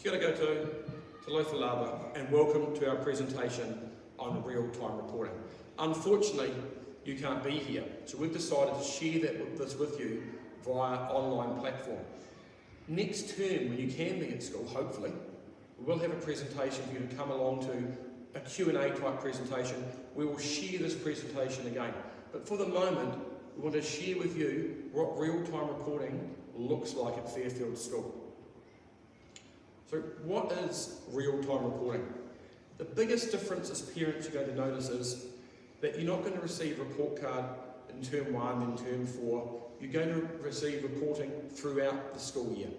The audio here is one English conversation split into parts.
Kia ora koutou, talofa lava, and welcome to our presentation on real-time reporting. Unfortunately, you can't be here, so we've decided to share this with you via online platform. Next term, when you can be at school, hopefully, we will have a presentation for you to come along to, a Q&A type presentation. We will share this presentation again. But for the moment, we want to share with you what real-time reporting looks like at Fairfield School. So what is real-time reporting? The biggest difference as parents you're going to notice is that you're not going to receive a report card in term 1 and term 4. You're going to receive reporting throughout the school year.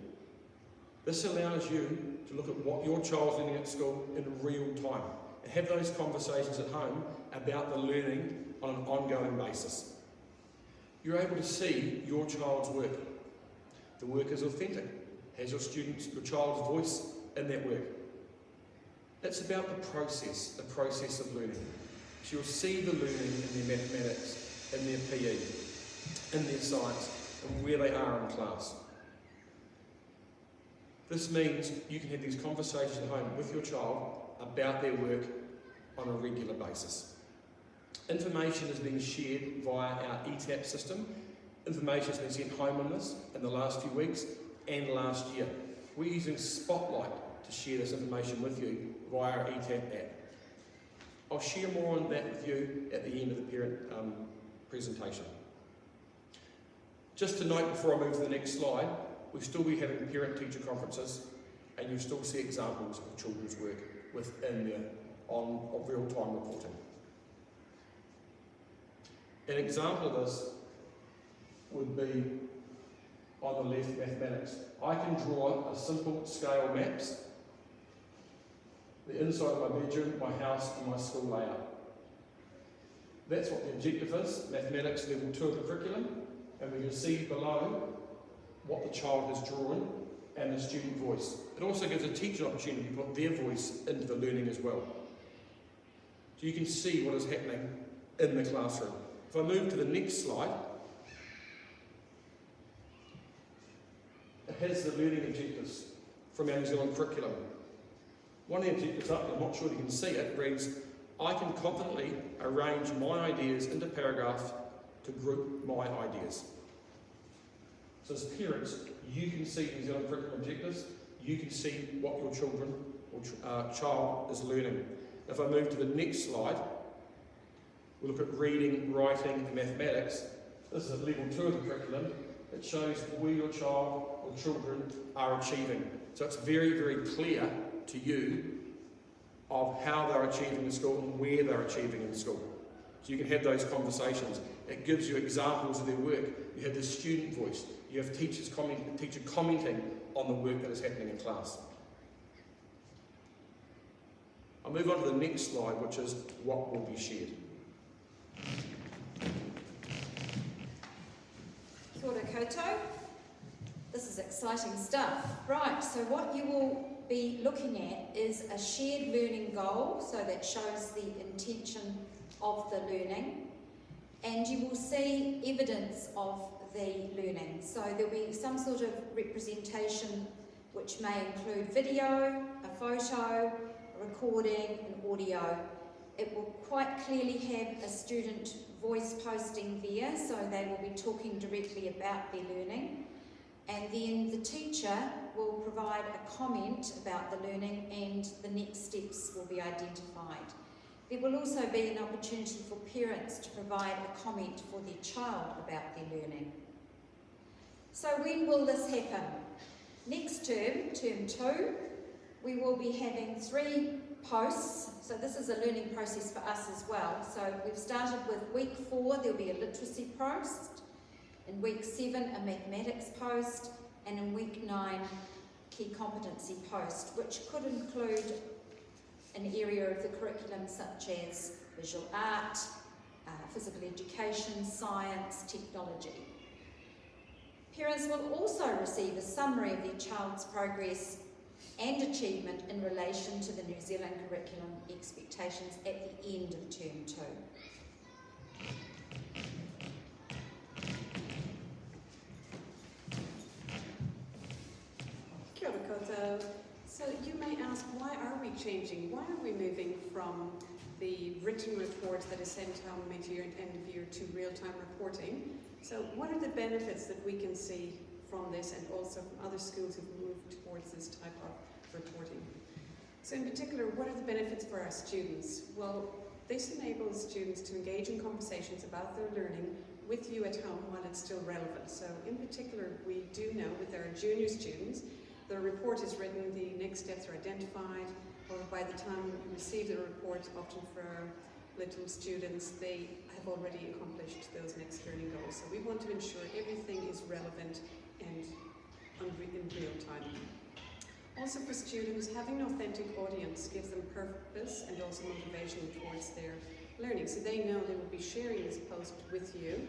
This allows you to look at what your child's learning at school in real time and have those conversations at home about the learning on an ongoing basis. You're able to see your child's work. The work is authentic. Has your child's voice in that work. It's about the process of learning. So you'll see the learning in their mathematics, in their PE, in their science, and where they are in class. This means you can have these conversations at home with your child about their work on a regular basis. Information is being shared via our ETAP system. Information has been sent home on this in the last few weeks and last year. We're using Spotlight to share this information with you via our ETAP app. I'll share more on that with you at the end of the parent presentation. Just to note before I move to the next slide, we'll still be having parent-teacher conferences and you'll still see examples of children's work within there of real-time reporting. An example of this would be on the left, mathematics. I can draw a simple scale maps, the inside of my bedroom, my house, and my school layout. That's what the objective is, mathematics level 2 of the curriculum, and we can see below what the child has drawn and the student voice. It also gives a teacher an opportunity to put their voice into the learning as well. So you can see what is happening in the classroom. If I move to the next slide, it has the learning objectives from our New Zealand curriculum. One of the objectives up, I'm not sure you can see it, reads, I can confidently arrange my ideas into paragraphs to group my ideas. So as parents, you can see New Zealand curriculum objectives, you can see what your children or child is learning. If I move to the next slide, we look at reading, writing and mathematics. This is at level 2 of the curriculum. It shows where your child or children are achieving. So it's very, very clear to you of how they're achieving in school and where they're achieving in school. So you can have those conversations. It gives you examples of their work. You have the student voice. You have teacher commenting on the work that is happening in class. I'll move on to the next slide, which is what will be shared. Kia ora koutou. This is exciting stuff. Right, so what you will be looking at is a shared learning goal, so that shows the intention of the learning, and you will see evidence of the learning. So there'll be some sort of representation which may include video, a photo, a recording, and audio. It will quite clearly have a student voice posting there, so they will be talking directly about their learning. And then the teacher will provide a comment about the learning and the next steps will be identified. There will also be an opportunity for parents to provide a comment for their child about their learning. So when will this happen? Next term, term 2, we will be having 3 posts. So this is a learning process for us as well. So we've started with week 4, there'll be a literacy post. In week 7, a mathematics post. And in week 9, key competency post, which could include an area of the curriculum such as visual art, physical education, science, technology. Parents will also receive a summary of their child's progress and achievement in relation to the New Zealand curriculum expectations at the end of term 2. Kia ora koutou. So you may ask, why are we changing? Why are we moving from the written report that is sent home mid-year and end of year to real-time reporting? So what are the benefits that we can see from this, and also from other schools who've moved towards this type of reporting? So in particular, what are the benefits for our students? Well, this enables students to engage in conversations about their learning with you at home while it's still relevant. So in particular, we do know with our junior students, the report is written, the next steps are identified, or by the time we receive the report, often for our little students, they have already accomplished those next learning goals. So we want to ensure everything is relevant and in real time. Also for students, having an authentic audience gives them purpose and also motivation towards their learning. So they know they will be sharing this post with you,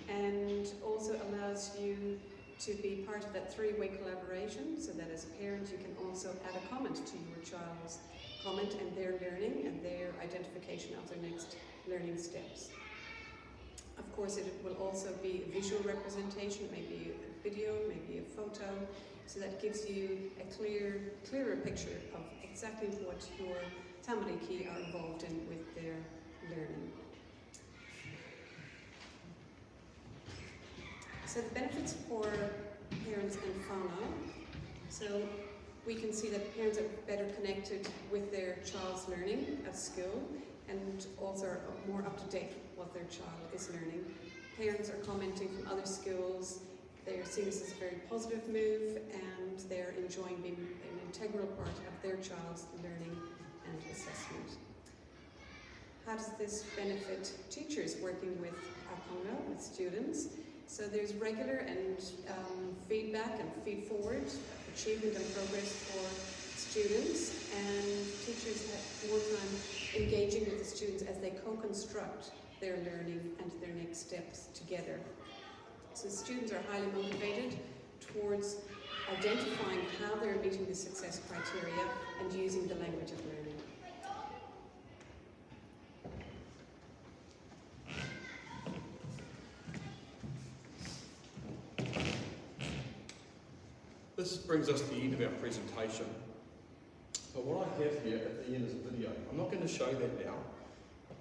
and also allows you to be part of that three-way collaboration, so that as a parent you can also add a comment to your child's comment and their learning and their identification of their next learning steps. Of course, it will also be a visual representation, maybe a video, maybe a photo, so that gives you a clearer picture of exactly what your Tamariki are involved in with their learning. So the benefits for parents and whānau. So we can see that parents are better connected with their child's learning at school, and also are more up to date with what their child is learning. Parents are commenting from other schools. They're seeing this as a very positive move, and they're enjoying being an integral part of their child's learning and assessment. How does this benefit teachers working with ākonga, with students? So there's regular and feedback and feed forward, achievement and progress for students, and teachers have more time engaging with the students as they co-construct their learning and their next steps together. So students are highly motivated towards identifying how they're meeting the success criteria and using the language of learning. This brings us to the end of our presentation. But what I have here at the end is a video. I'm not going to show that now.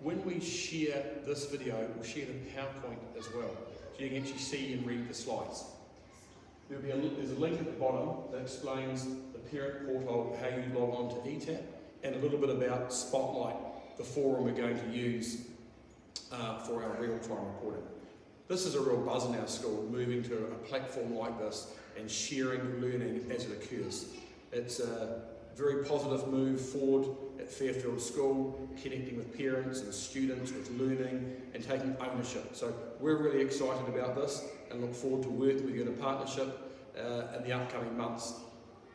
When we share this video, we'll share the PowerPoint as well, so you can actually see and read the slides. There's a link at the bottom that explains the parent portal, how you log on to ETAP, and a little bit about Spotlight, the forum we're going to use for our real-time reporting. This is a real buzz in our school, moving to a platform like this and sharing learning as it occurs. It's a very positive move forward at Fairfield School, connecting with parents and students with learning and taking ownership. So we're really excited about this and look forward to working with you in a partnership in the upcoming months